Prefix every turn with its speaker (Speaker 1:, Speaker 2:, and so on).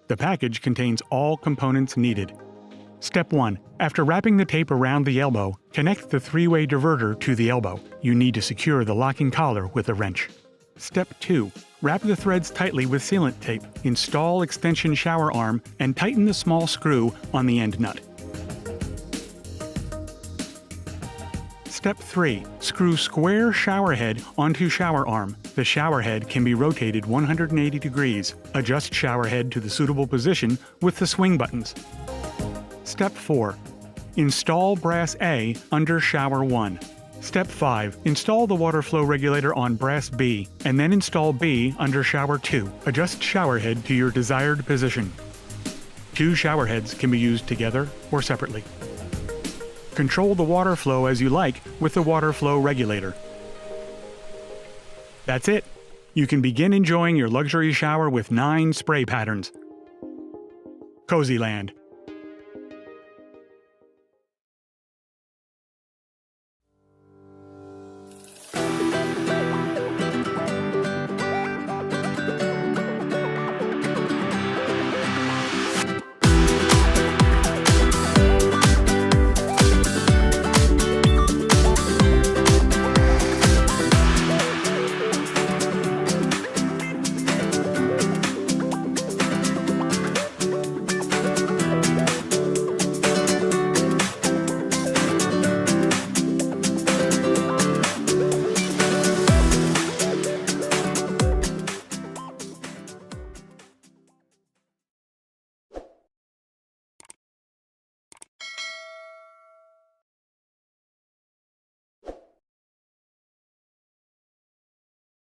Speaker 1: The package contains all components needed. Step 1. After wrapping the tape around the elbow, connect the 3-way diverter to the elbow. You need to secure the locking collar with a wrench. Step 2. Wrap the threads tightly with sealant tape. Install extension shower arm and tighten the small screw on the end nut. Step 3. Screw square shower head onto shower arm. The shower head can be rotated 180 degrees. Adjust shower head to the suitable position with the swing buttons. Step 4. Install brass A under shower 1. Step 5. Install the water flow regulator on brass B, and then install B under shower 2. Adjust shower head to your desired position. 2 shower heads can be used together or separately. Control the water flow as you like with the water flow regulator. That's it! You can begin enjoying your luxury shower with 9 spray patterns. COSYLAND.